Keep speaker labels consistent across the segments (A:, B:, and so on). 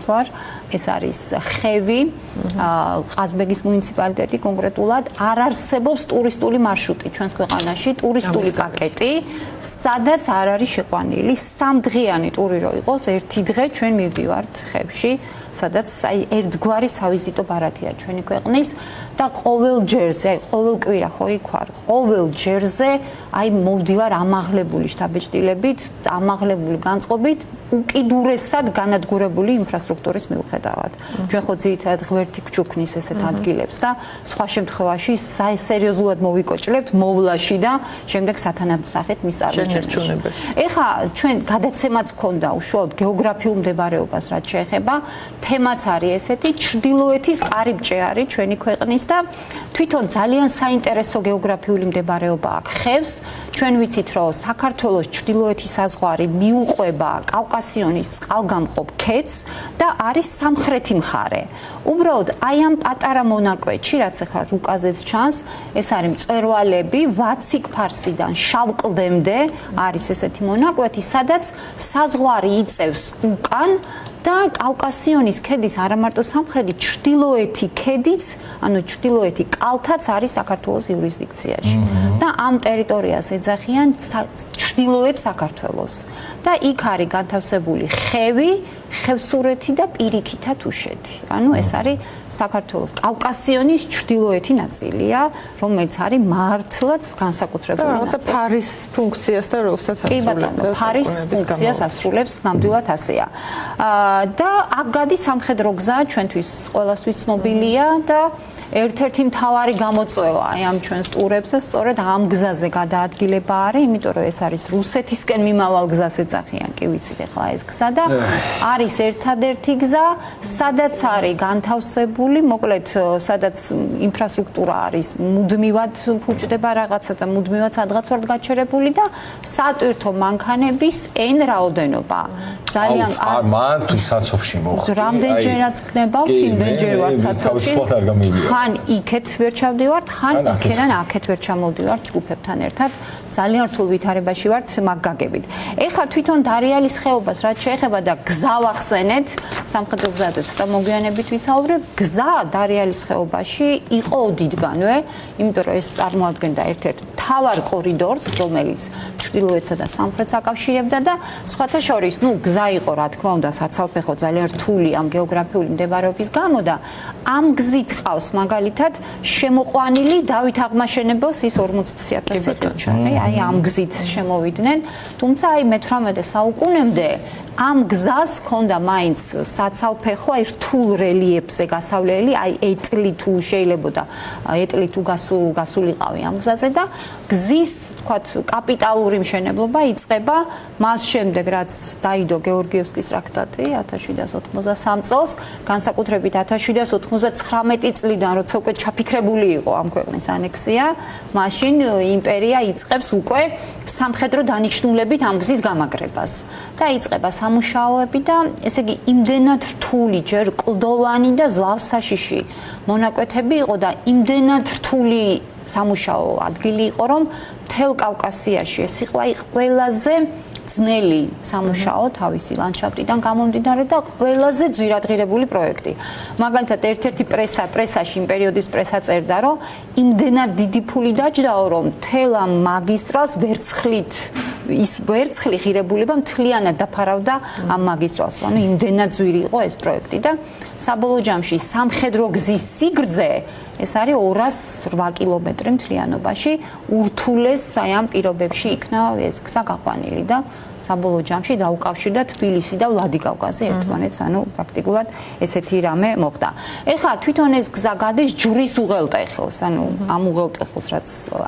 A: ვარ. ეს არის ხევი, ყაზბეგის მუნიციპალიტეტი კონკრეტულად არ არსებობს ტურისტული მარშრუტი ჩვენს ქვეყანაში, ტურისტული პაკეტი, სადაც არ არის შეყვანილი 3 დღიანი ტური რო იყოს, ერთი დღე ჩვენ მივდივართ ხევში, სადაც აი ერთგვარი სავიზიტო ბარათია ჩვენი ქვეყნის და ყოველ ჯერზე, აი ყოველ კვირა ხო იქ ვარ, ყოველ ჯერზე აი მოვდივარ ამაღლებული შთაბეჭდილებით, ამაღლებული განწყობით, უკიდურესად განადგურებული ინფრასტრუქტურის მიუხედავად. ჩვენ ხო ძირითადად ღმერთი გჩუქნის ესეთ ადგილებს და სხვა შემთხვევაში სერიოზულად მოვიკოჭლებთ მოვლაში და შემდეგ სათანადო სახით მის წარმოჩენაში. ეხლა ჩვენ გადაცემაც გქონდა უშუალოდ გეოგრაფიულ მდებარეობას რაც შეეხება, თემაც არის ესეთი, ჩრდილოეთის კარიბჭე არის ჩვენი ქვეყნის და თვითონ ძალიან საინტერესო გეოგრაფიული მდებარეობა აქვს ხევს. ჩვენ ვიცით, რომ საქართველოს ჩრდილოეთის საზღვარი მიუყვება კავკასიონის წყალგამყოფ ქედს და არის სამხრეთი მხარე. უბრალოდ აი ამ პატარა მონაკვეთში, რაც ახლა რუკაზეც ჩანს, ეს არის მწვერვალები, ვაციკ-ფარსიდან შავ-კლდემდე არის ესეთი მონაკვეთი, სადაც საზღვარი იწევს უკან და კავკასიონის ქედის არა მარტო სამხრეთი, ჩრდილოეთი ქედიც, ანუ ჩრდილოეთი კალთაც არის საქართველოს იურისდიქციაში. და ამ ტერიტორიას ეძახიან ჩრდილოეთ საქართველოს. და იქ არის განთავსებული ხევი, ხევსურეთი და პირიქითა თუშეთი. ანუ ეს არის საქართველოს კავკასიონის ჩრდილოეთი ნაწილია, რომელიც არის მართლაც განსაკუთრებული ნაწილი.
B: ფარის ფუნქციას და როლსაც ასრულებს.
A: ფარის ფუნქციას ასრულებს, ნამდვილად ასეა. და აქ გადის სამხედრო გზა, ჩვენთვის ყველასთვის ცნობილია და ერთ-ერთი მთავარი გამოწვევა აი ამ ჩვენს ტურებზე სწორედ ამ გზაზე გადაადგილება არის, იმიტომ რომ ეს არის რუსეთისკენ მიმავალ გზას ეძახიან, კი ვიცით ახლა ეს გზა და არის ერთადერთი გზა, სადაც არის განთავსებული, მოკლედ, სადაც ინფრასტრუქტურა არის მუდმივად ფუჭდება რაღაცა და მუდმივად სადღაც ვართ გაჩერებული და სატვირთო მანქანების n რაოდენობა. ძალიან
C: მან თუ საცობში მოხდა.
A: რამდენჯერაც გნებავთ, იმდენჯერ ვართ საცობში. ხან იქეთ ვერ ჩავდივართ, ხან იქიდან აქეთ ვერ ჩამოვდივართ ჯგუფებთან ერთად. ძალიან რთულ ვითარებაში ვართ მაგ გაგებით. ეხლა თვითონ დარიალის ხეობას რაც შეეხება და გზა ვახსენეთ, სამხედრო გზაზე ცოტა მოგვიანებით ვისაუბრებ, გზა დარიალის ხეობაში იყო ოდითგანვე, იმიტომ რომ ეს წარმოადგენდა ერთ-ერთ მთავარ კორიდორს, რომელიც ჩრდილოეთსა და სამხრეთს აკავშირებდა და სხვათა შორის, გზა იყო რა თქმა უნდა საცალფეხო ძალიან რთული ამ გეოგრაფიული მდებარეობის გამო და ამ გზით ყავს მაგალითად შემოყვანილი დავით აღმაშენებელს ის 40,000 ყილჩარი, აი ამ გზით შემოვიდნენ, თუმცა აი მე-18 საუკუნემდე ამ გზას ჰქონდა მაინც საცალფეხო, აი რთულ რელიეფზე გასავლელი, აი ეტლი თუ შეიძლებოდა ეტლი თუ გასულიყავი ამ გზაზე და გზის, თქვათ, კაპიტალური მშენებლობა იწყება მას შემდეგ, რაც დაიდო გეორგიევსკის ტრაქტატი 1793 წელს, განსაკუთრებით 1799 წლიდან, როცა უკვე ჩაფიქრებული იყო ამ ქვეყნის ანექსია, მაშინ იმპერია იწყებს უკვე სამხედრო დანიშნულებით ამ გზის გამაგრებას და იწყება სამუშაოები და ესე იგი იმდენად რთული, ჯერ კლდოვანი და ზვავსაშიში მონაკვეთები იყო და იმდენად რთული სამუშაო ადგილი იყო, რომ მთელ კავკასიაში ეს იყო აი ყველაზე ძნელი სამუშაო თავისი ლანდშაფტიდან გამომდინარე და ყველაზე ძვირადღირებული პროექტი. მაგალითად, ერთ-ერთი პრესაში იმ პერიოდის პრესა წერდა, რომ იმდენად დიდი ფული დაჯდაო, რომ მთელ ამ მაგისტრალს ვერცხლი ღირებულება მთლიანად დაფარავდა ამ მაგისტრალს. ანუ იმდენად ძვირი იყო ეს პროექტი და საბოლოო ჯამში სამხედრო გზის სიგრძე ეს არის 208 კილომეტრი მთლიანობაში, ურთულეს აი ამ პირობებში იქნა ეს გზა გაყვანილი და საბოლოო ჯამში დაუკავშირდა თბილისი და ვლადიკავკაზი ერთმანეთს, ანუ პრაქტიკულად ესეთი რამე მოხდა. ეხლა თვითონ ეს გზა გადის ჯვრის უღელტეხილს, ანუ ამ უღელტეხილს რაც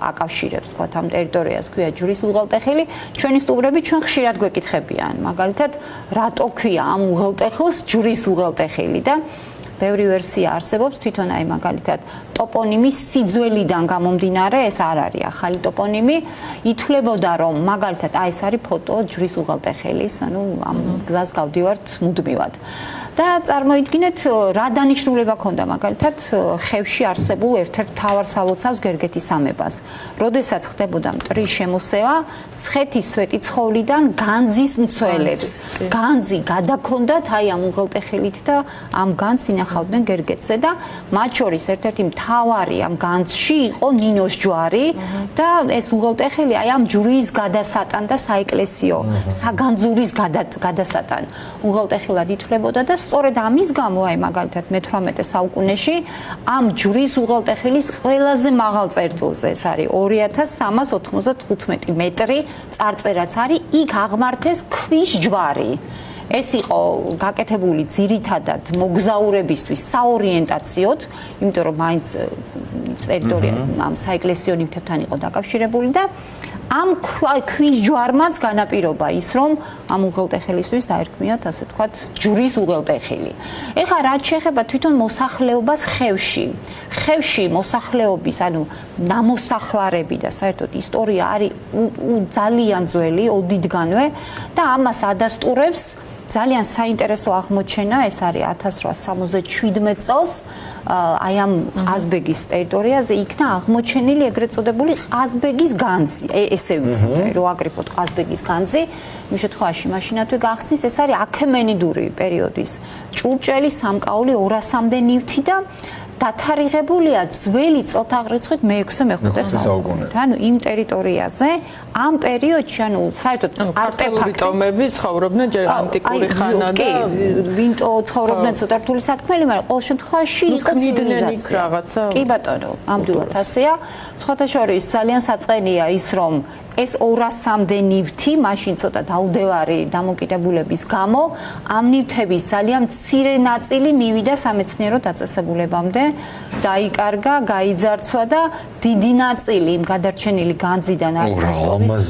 A: აკავშირებს თქვათ ამ ტერიტორიას ქვია ჯვრის უღელტეხილი, ჩვენი სტუმრები ჩვენ ხშირად გვეკითხებიან, მაგალითად, რატო ქვია ამ უღელტეხილს ჯვრის უღელტეხილი და ბევრი ვერსია არსებობს, თვითონ აი მაგალითად ტოპონიმის სიძველიდან გამომდინარე, ეს არ არის ახალი ტოპონიმი, ითვლებოდა რომ მაგალითად აი ეს არის ფოტო ჯვრის უღელტეხილის, ანუ ამ გზას გავდივართ მუდმივად. და წარმოიდგინეთ რა დანიშნულება ჰქონდა მაგალითად ხევში არსებულ ერთ-ერთ მთავარ სალოცავს გერგეთის სამებას. როდესაც ხდებოდა მტრის შემოსევა, ცხეთის სვეტიცხოვლიდან განძის მცველებს. განძი გადაქონდათ აი ამ უღელტეხილით და ამ განძს ინახავდნენ გერგეთზე და მათ შორის ერთ-ერთი მთავარი ამ განძში იყო ნინოს ჯვარი და ეს უღელტეხილი აი ამ ჯვრის გადასატან და საეკლესიო საგანძურის გადასატან უღელტეხილად ითვლებოდა და სწორედ ამის გამო აი მაგალითად მე-18 საუკუნეში ამ ჯვრის უღელტეხილის ყველაზე მაღალ წერტილზე ეს არის 2395 მეტრი წარწერაც არის იქ აღმართეს ქვის ჯვარი ეს იყო გაკეთებული ძირითადად მოგზაურებისთვის საორიენტაციოდ, იმიტომ რომ მაინც ტერიტორია ამ საეკლესიო ნივთებთან იყო დაკავშირებული და ამ ქვის ჯვარმაც განაპირობა ის, რომ ამ უღელტეხილისთვის დაერქმიათ, ასე ვთქვათ, ჯვრის უღელტეხილი. ეხლა რაც შეეხება თვითონ მოსახლეობას ხევში. ხევში მოსახლეობის, ანუ ნამოსახლარები და საერთოდ ისტორია არის ძალიან ძველი, ოდითგანვე და ამას ადასტურებს ძალიან საინტერესო აღმოჩენა, ეს არის 1877 წელს აი ამ ყაზბეგის ტერიტორიაზე იქნა აღმოჩენილი ეგრეთ წოდებული ყაზბეგის განძი. ესე ვიცი, რომ აკრიფოთ ყაზბეგის განძი, იმ შემთხვევაში მაშინათვე გახსნის, ეს არის აქემენიდური პერიოდის ჭურჭელი, სამკაული 200-მდე ნივთი და დათარიღებულია ძველი წელთაღრიცხვით მე-6-მე-5 საუკუნით. ანუ იმ ტერიტორიაზე ამ პერიოდში, ანუ საერთოდ
B: არტეფაქტები ტომები ცხოვრობდნენ ჯერ ანტიკური ხანა და
A: ვინტო ცხოვრობდნენ ცოტა რთული საქმელი, მაგრამ ყოველ შემთხვევაში იყო ცივილიზაცია.
B: რაღაცა.
A: კი ბატონო, ამდვილად ასეა. სხვათა შორის ძალიან საწყენია ის, რომ ეს 200-მდე ნივთი მაშინ ცოტა დაუდევარი დამოკიდებულების გამო ამ ნივთების ძალიან მცირე ნაწილი მივიდა სამეცნიერო დაწესებულებამდე, დაიკარგა, გაიძარცვა და დიდი ნაწილი იმ გადარჩენილი განძიდან არის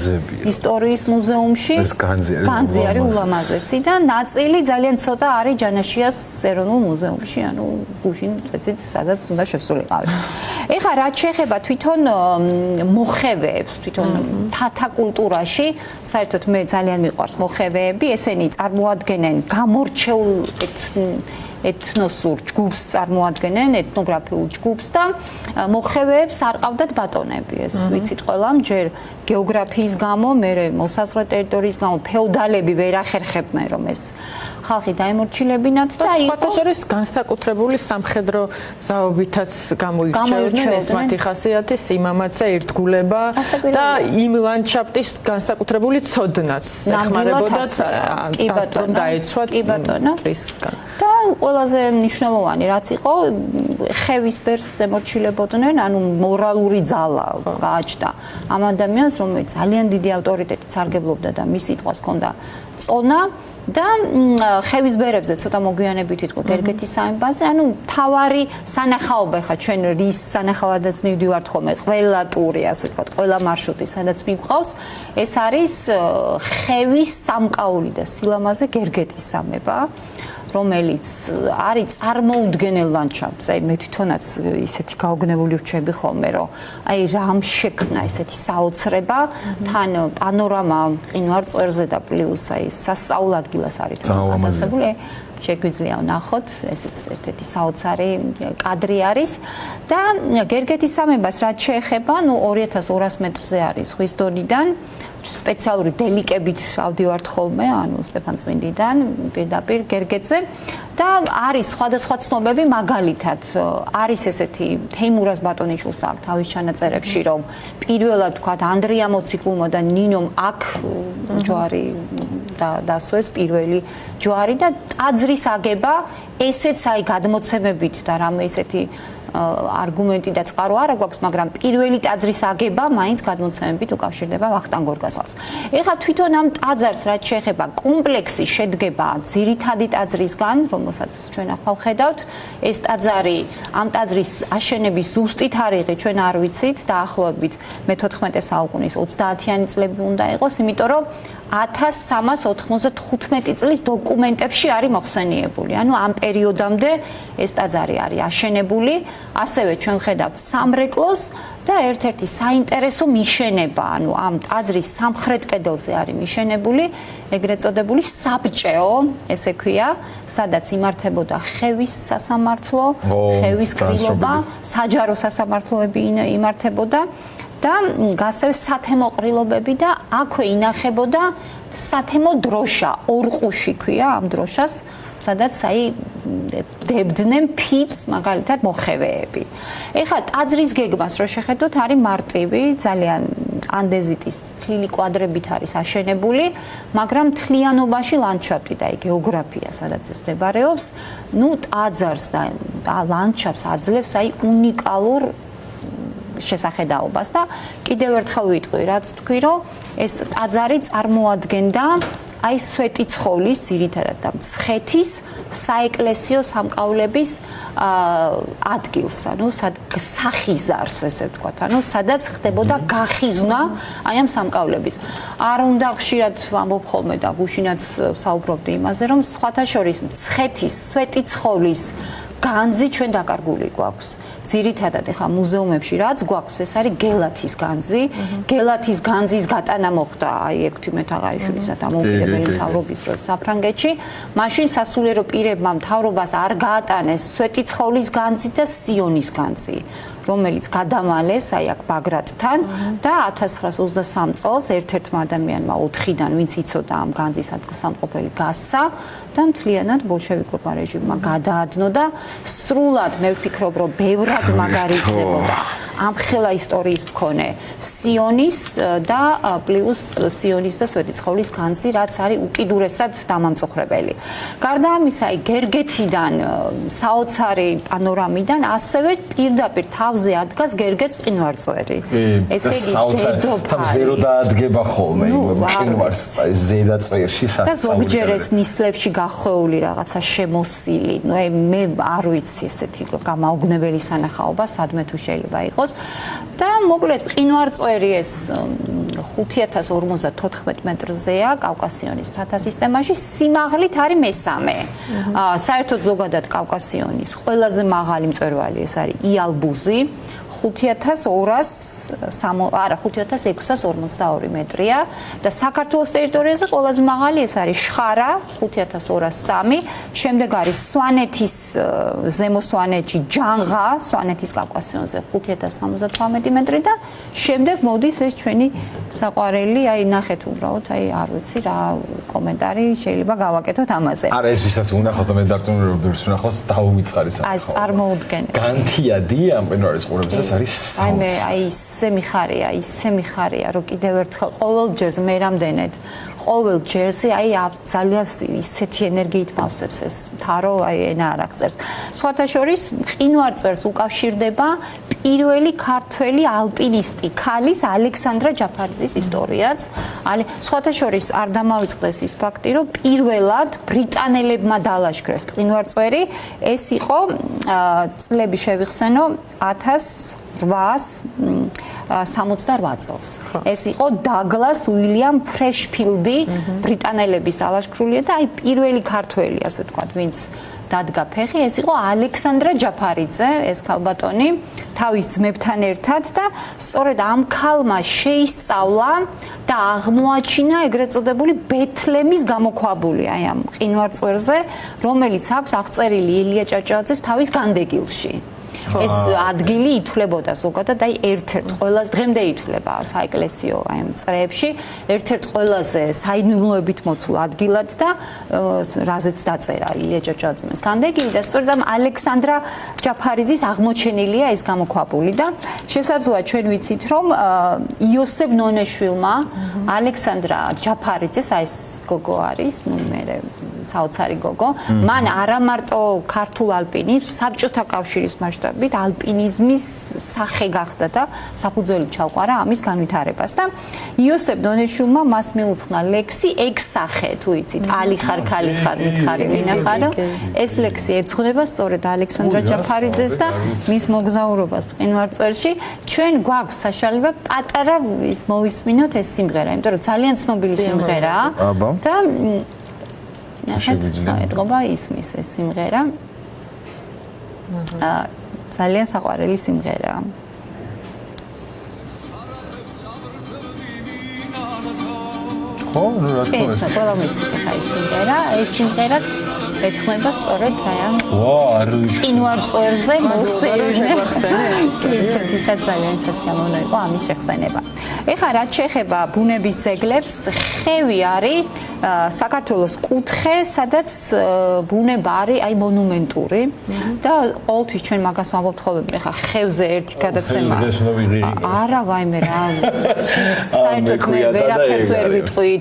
A: ისტორიის მუზეუმში.
C: ეს
A: განძი არის ულამაზესი და ნაწილი ძალიან ცოტა არის ჯანაშიას ეროვნულ მუზეუმში, ანუ გუშინ წესით სადაც უნდა შესულიყავი. ეხლა რაც შეეხება თვითონ მოხევეებს, თვითონ თათა კულტურაში, საერთოდ მე ძალიან მიყვარს მოხევეები, ესენი წარმოადგენენ გამორჩეულ ეთნოსურ ჯგუფს წარმოადგენენ, ეთნოგრაფიულ ჯგუფს და მოხევეებს არ ყავდათ ბატონები, ეს ვიცით ყველამ, ჯერ გეოგრაფიის გამო, მერე მოსაზღვრე ტერიტორიის გამო, ფეოდალები ვერ ახერხებდნენ, რომ ეს ხალხი დაემორჩილებინათ და
B: სხვათა შორის განსაკუთრებული სამხედრო ზაობითაც გამოირჩევდნენ ეს მათი ხასიათი, სიმამაცე, ერთგულება და იმ ლანდშაფტის განსაკუთრებული ცოდნაც ეხმარებოდათ რომ დაეცვათ მტრისგან.
A: და ყველაზე მნიშვნელოვანი რაც იყო, ხევის ბერს ემორჩილებოდნენ, ანუ მორალური ძალა გააჩნდა ამ ადამიანს, რომელიც ძალიან დიდი ავტორიტეტით სარგებლობდა და მის სიტყვას ჰქონდა წონა. და ხევის ბერებზე ცოტა მოგვიანებით იტყვი გერგეთის სამებაზე, ანუ თავარი სანახაობა ხა ჩვენ რის სანახავადაც მივდივართ ხოლმე, ყველა ტური, ასე ვთქვათ, ყველა მარშრუტი, სადაც მივყავს, ეს არის ხევის სამკაული და სილამაზე გერგეთის სამება. რომელიც არის წარმოუდგენელ ლანდშაფტზე, აი მე თვითონაც ისეთი გაოგნებული ვჩები ხოლმე, რომ აი რამ შექმნა ესეთი საოცრება, თან პანორამა მყინვარ წვერზე და პლუს აი სასწაულ ადგილას არის დაწესებული. შეგვიძლია ვნახოთ, ესეც ერთ-ერთი საოცარი კადრი არის და გერგეთის სამებას რაც შეეხება, ნუ 2200 მეტრზე არის ზღვის დონიდან. სპეციალური დელიკებით ავდივართ ხოლმე, ანუ სტეფანწმინდიდან პირდაპირ გერგეთზე და არის სხვადასხვა ცნობები, მაგალითად არის ესეთი თეიმურაზ ბატონიშვილს აქვს თავის ჩანაწერებში, რომ პირველად ვთქვათ ანდრია მოციქულმა და ნინომ აქ ჯვარი დასვეს პირველი ჯვარი და ტაძრის აგება ესეც აი გადმოცემებით და რამე ესეთი არგუმენტი და წყარო არ აქვს, მაგრამ პირველი ტაძრის აგება მაინც გადმოცემებით უკავშირდება ვახტანგ გორგასალს. ეხლა თვითონ ამ ტაძარს რაც შეეხება კომპლექსი შედგება ძირითადი ტაძრისგან, რომელსაც ჩვენ ახლა ვხედავთ. ეს ტაძარი, ამ ტაძრის აშენების ზუსტი თარიღი ჩვენ არ ვიცით, დაახლოებით მე-14 საუკუნის 30-იანი წლები უნდა იყოს, იმიტომ რომ 1395 წლის დოკუმენტებში არის მოხსენიებული. ანუ ამ პერიოდამდე ეს ტაძარი არის აშენებული, ასევე ჩვენ ხედავთ სამრეკლოს და ერთ-ერთი საინტერესო მიშენება, ანუ ამ ტაძრის სამხრეთ კედელზე არის მიშენებული, ეგრეთ წოდებული საბჭეო, ესე ქვია, სადაც იმართებოდა ხევის სასამართლო, ხევის კრილობა, საჯარო სასამართლოები იმართებოდა და ასევე სათემო ყრილობები და აქვე ინახებოდა სათემო დროშა, ორყუში ქვია ამ დროშას, სადაც დებდნენ ფიცს, მაგალითად მოხევეები. ეხლა ტაძრის გეგმას რო შეხედოთ, არის მარტივი, ძალიან ანდეზიტის თლილი კვადრებით არის აშენებული, მაგრამ მთლიანობაში ლანდშაფტი და გეოგრაფია, სადაც ეს მდებარეობს, ტაძარს და ლანდშაფტს აძლევს უნიკალურ შესახედაობას და კიდევ ერთხელ ვიტყვი, რაც თქვი, რომ ეს ტაძარი წარმოადგენდა სვეტიცხოვლის, ძირითადად და მცხეთის საეკლესიო სამკაულების ადგილს, ანუ სახიზარს, ესე ვთქვათ, ანუ სადაც ხდებოდა გახიზნა ამ სამკაულების. არ უნდა ხშირად ვამბობ ხოლმე და გუშინაც საუბრობდი იმაზე, რომ სხვათა შორის მცხეთის სვეტიცხოვლის განძი ჩვენ დაკარგული გვაქვს. ძირითადად ეხლა მუზეუმებში რაც გვაქვს, ეს არის გელათის განძი. გელათის განძის გატანა მოხდა ექვთიმე მეთაღაიშვილისა და დამოუკიდებელი მთავრობის დროს საფრანგეთში. მაშინ სასულიერო პირებმა მთავრობას არ გაატანეს სვეტიცხოვლის განძი და სიონის განძი, რომელიც გადამალეს აქ ბაგრატთან და 1923 წელს ერთ-ერთმა ადამიანმა 4-დან ვინც იცოდა ამ განძის ადგილსამყოფელი გასცა და მთლიანად ბოლშევიკურმა რეჟიმმა გადაადნო და სრულად მე ვფიქრობ, რომ ბევრად მაგარი იქნებოდა ამხელა ისტორიის მქონე სიონის და პლუს სიონის და სვეტიცხოვლის განძი, რაც არის უკიდურესად დამამწუხრებელი. გარდა ამისა, გერგეთიდან, საოცარი პანორამიდან ასევე პირდაპირ თავზე ადგას გერგეც მყინვარწვერი. ესე იგი, თავზე რო დაადგება ხოლმე მყინვარს ზედა წვერში და ზოგჯერ ეს ნისლებში გახვეული რაღაცა შემოსილი. მე არ ვიცი ესეთი გამაოგნებელი სანახაობა, სადმე თუ შეიძლება იყოს. და მოკლედ მყინვარწვერი ეს 5054 მეტრზეა კავკასიონის მთათა სისტემაში, სიმაღლით არის მესამე. საერთოდ ზოგადად კავკასიონის ყველაზე მაღალი მწვერვალი ეს არის იალბუზი, 5642 მეტრია და საქართველოს ტერიტორიაზე ყველაზე მაღალი ეს არის შხარა 5203, შემდეგ არის სვანეთის ზემო სვანეთში ჯანღა, სვანეთის კავკასიონზე 5078 მეტრი და შემდეგ მოდის ეს ჩვენი საყვარელი, ნახეთ უბრალოდ, არ ვიცი რა კომენტარი შეიძლება გავაკეთოთ ამაზე.
C: არა, ეს ვისაც უნახავს და მე დარწმუნებული ვინახავს დაუვიწყარი
A: აი წარმოუდგენელი.
C: განთიადი ამ პენორის ყურებსაც
A: ისე მიხარია, რომ კიდევ ერთხელ ყოველ ჯერს მე რამდენად ყოველ ჯერზე ძალიან ისეთი ენერგიით მავსებს ეს მთავრო ენა არ აღწერს. სხვათა შორის მყინვარწვერს უკავშირდება პირველი ქართველი ალპინისტი ქალის ალექსანდრა ჯაფარიძის ისტორიაც. სხვათა შორის არ დამავიწყდეს ის ფაქტი, რომ პირველად ბრიტანელებმა დალაშქრეს მყინვარწვერი, ეს იყო წლები შევიხსენო 1868 წელს. ეს იყო დაგლას უილიამ ფრეშფილდი, ბრიტანელების დალაშქრულია და პირველი ქართველი, ასე ვთქვათ, ვინც დადგა ფეხი, ეს იყო ალექსანდრა ჯაფარიძე, ეს ქალბატონი, თავის ძმებთან ერთად და სწორედ ამ ქალმა შეისწავლა და აღმოაჩინა ეგრეთ წოდებული ბეთლემის გამოქვაბული ამ მყინვარწვერზე, რომელიც აქვს აღწერილი ელია ჭავჭავაძეს თავის განდეგილში. ეს ადგილი ითვლებოდა ზოგადად ერთ-ერთ ყველაზე დღემდე ითვლება საეკლესიო წრეებში ერთ-ერთ ყველაზე საიდუმლოებით მოცულ ადგილად და რაზეც დაწერა ილია ჭავჭავაძის განდეგილი და სწორედ ამ ალექსანდრა ჯაფარიძის აღმოჩენილია ეს გამოქვაბული და შესაძლოა ჩვენ ვიცით რომ იოსებ ნონეშვილმა ალექსანდრა ჯაფარიძეს ეს გოგო არის მე საოცარი გოგო. მან არა მარტო ქართულ ალპინიზმს, საბჭოთა კავშირის მასშტაბით ალპინიზმის სახე გახდა და საფუძველი ჩაუყარა ამის განვითარებას და იოსებ დონეშულმა მას მიუძღვნა ლექსი ეგ-სახე, თუ იცით, ალი ხარ, ქალი ხარ, მითხარი ვინახარო. ეს ლექსი ეძღვნება სწორედ ალექსანდრა ჯაფარიძეს და მის მოგზაურობას მყინვარწვერში. ჩვენ გვაქვს საშუალება პატარა ის მოვისმინოთ ეს სიმღერა, იმიტომ რომ ძალიან ცნობილი სიმღერაა და ეტყობა ისმის ეს სიმღერა. ძალიან საყვარელი სიმღერაა.
C: ხო, ну რა თქმა უნდა.
A: ყველა მეცით ხა ის სიმღერა, ეს სიმღერაც ეცნება სწორედ ძალიან მყინვარწვერზე მოსეირნე. ჩვენთვისაც ძალიან სასიამოვნო იყო ამის შეხსენება. ეხლა რაც შეეხება ბუნების ძეგლებს, ხევი არის საქართველოს კუთხე, სადაც ბუნება არის აი მონუმენტური და ყოველთვის ჩვენ მაგას ვამბობთ ხოლმე, ეხლა ხევზე ერთი გადაცემა. არა, ვაიმე რა. საერთოდ მე ვერაფერს ვერ ვიტყვი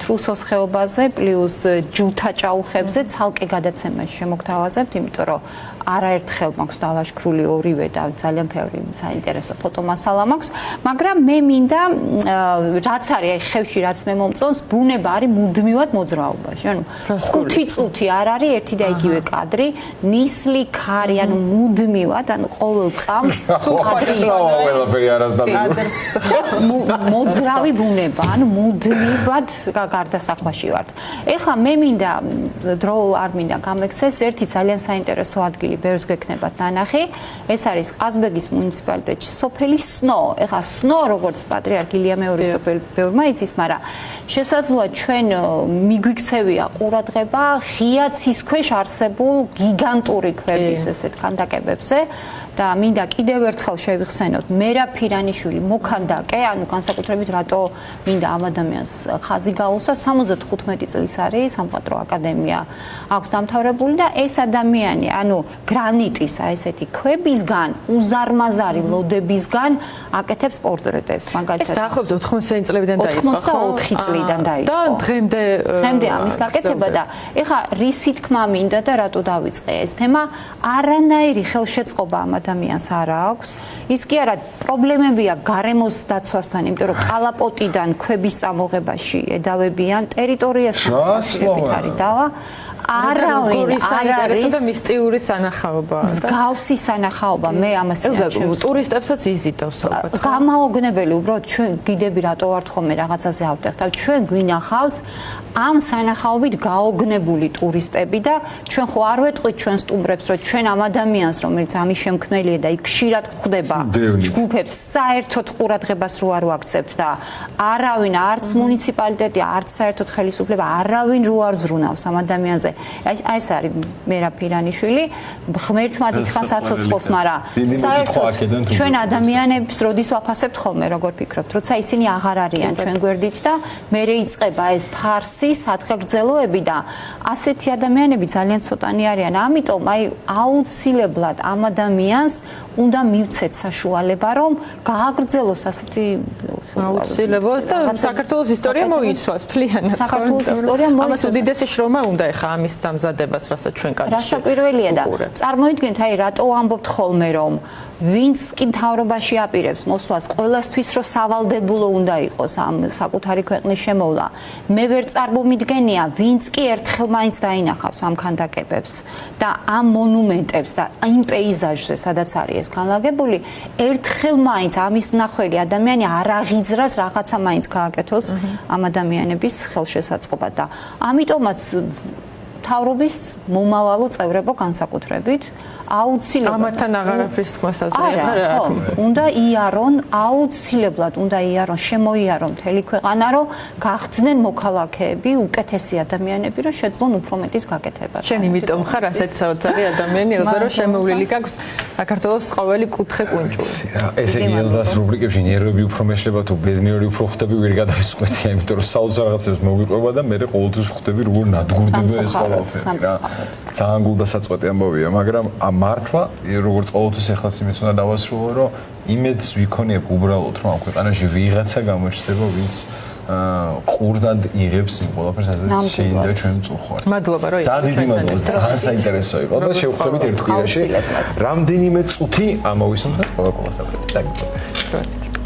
A: თრუსოს ხეობაზე პლუს ჯუთა ჭაუხებზე ცალკე გადაცემაში შემოგთავაზებთ, იმიტომ რომ არაერთხელ მაქვს დალაშქრული ორივე და ძალიან ბევრი საინტერესო ფოტომასალა მაქვს, მაგრამ მე მინდა რაც არის აი ხევში რაც მე მომწონს, ბუნება არის მუდმივად მოძრაობაში. ანუ 5 წუთი არ არის ერთი და იგივე კადრი, ნისლი ქარი, ანუ მუდმივად, ანუ ყოველ წამს კადრი მოძრავი ბუნება, ანუ მუდმივად გარდასახვაში ვართ. ეხლა მე მინდა დრო არ მინდა გამექცეს ერთი ძალიან საინტერესო ადგილი ბევრს გექნებათ ნანახი. ეს არის ყაზბეგის მუნიციპალიტეტში სოფელი სნო. ეხლა სნო როგორც პატრიარქ ილია მეორის სოფელი ბევრმა იცის, მაგრამ შესაძლოა ჩვენ მიგვიქცევია ყურადღება ღია ცის ქვეშ არსებულ გიგანტური ქვების ესეთ ქანდაკებებზე და მინდა კიდევ ერთხელ შევიხსენოთ მერა ფირანიშვილი მოქანდაკე, ანუ განსაკუთრებით რატო მინდა ამ ადამიანს ხაზი გაუსვა, 75 წლის არის სამხატვრო აკადემია აქვს დამთავრებული და ეს ადამიანი, ანუ გრანიტის ესეთი ქვებისგან, უზარმაზარი ლოდებისგან აკეთებს პორტრეტებს, მაგალითად.
B: ეს დაახლოებით 80 წლებიდან დაიწყო, ხო?
A: 84 წლიდან დაიწყო.
B: და დღემდე
A: ამის გაკეთება და ეხლა რისი თქმა მინდა და რატო დავიწყე ეს თემა, არანაირი ხელშეწყობა ამ ადამიანს არ აქვს. ის კი არა, პრობლემებია გარემოს დაცვასთან, იმიტომ რომ კალაპოტიდან ქვების წამოღებაში ედავებიან ტერიტორიას არის დავა. არავინ არ არის
B: და მისტიური სანახაობა.
A: მსგავსი სანახაობა, მე ამას
B: წინაშე ტურისტებსაც იზიდავს ალბათ.
A: გამაოგნებელი, უბრალოდ ჩვენ გიდები რატო ვართ ხოლმე რაღაცაზე ავტეხავთ. ჩვენ გვინახავს ამ სანახაობით გაოგნებული ტურისტები და ჩვენ ხო არ ვეტყვით ჩვენ სტუმრებს, რომ ჩვენ ამ ადამიანს, რომელიც ამის შემქმნელია და იქ ხშირად გვხვდება ჯგუფებს, საერთოდ ყურადღებას რო არ ვაქცევთ და არავინ, არც მუნიციპალიტეტი, არც საერთოდ ხელისუფლება, არავინ რო არ ზრუნავს ამ ადამიანზე. ეს არის მერა ფირანიშვილი, ღმერთმა ითქვა საცოცხლოს, მაგრამ საერთოდ ჩვენ ადამიანებს როდის ვაფასებთ ხოლმე, როგორ ფიქრობთ, როცა ისინი აღარ არიან ჩვენ გვერდით და მერე იწყება ეს ფარსი, სათხგრძელოები და ასეთი ადამიანები ძალიან ცოტანი არიან. ამიტომ აი აუცილებლად ამ ადამიანს უნდა მივცეთ საშუალება, რომ გააგრძელოს ასეთი
B: აუცილებლად და საქართველოს ისტორია მოიცვას მთლიანად.
A: საქართველოს ისტორია მოიცვას.
B: ამას უდიდესი შრომა უნდა ეხა ამის დამზადებას, რასაც ჩვენ კადრში.
A: რასაკვირველია და წარმოიდგინეთ, აი რატო ამბობთ ხოლმე, რომ ვინც კი მთავრობაში აპირებს მოსვლას, ყველასთვის რომ სავალდებულო უნდა იყოს ამ საკუთარი ქვეყნის შემოვლა. მე ვერ წარმომიდგენია, ვინც კი ერთხელ მაინც დაინახავს ამ ქანდაკებებს და ამ მონუმენტებს და იმ პეიზაჟზე, სადაც არის ეს განლაგებული, ერთხელ მაინც ამის მნახველი ადამიანი არ აღიძრას რაღაცა მაინც გააკეთოს ამ ადამიანების ხელშესაწყობად და ამიტომაც მთავრობის მომავალო წევრებო განსაკუთრებით აუცილებლად
B: ამათთან აღარაფრის თქმას აზრია
A: ხო უნდა იარონ აუცილებლად უნდა იარონ შემოიარონ მთელი ქვეყანა რომ გახდნენ მოქალაქეები უკეთესი ადამიანები რომ შეძლონ უფრო მეტის გაკეთება
B: შენ იმიტომ ხარ ასეთ საოცარი ადამიანი ელზა რომ შემოვლილი გაქვს საქართველოს ყოველი კუთხე კუნჭული
C: ესე იგი ელზას რუბრიკებში ნერვები უფრო მეშლება თუ ბედნიერი უფრო ხდები ვერ გადავისყვეტია იმიტომ რომ საოცარ რაღაცებს მოგიყვება და მე ყოველთვის ხდები როგორ ნადგურდება ეს ყველაფერი რა ძალიან გულდასაწყვეტი ამბავია მაგრამ მართლა როგორც ყოველთვის ეხლაც იმით უნდა დავასრულო რომ იმედს ვიქონიებ უბრალოდ რომ ამ ქვეყანაში ვიღაცა გამოჩნდება ვის ყურდად იღებს იმ ყველაფერს, ასე შეიძლება ჩვენ წუხვართ.
B: მადლობა, რომ
C: ძალიან დიდი მადლობა, ძალიან საინტერესო იყო და შევხვდებით ერთ კვირაში. რამდენიმე წუთი ამოვისმოთ და კოკა-კოლას დაგვეთ.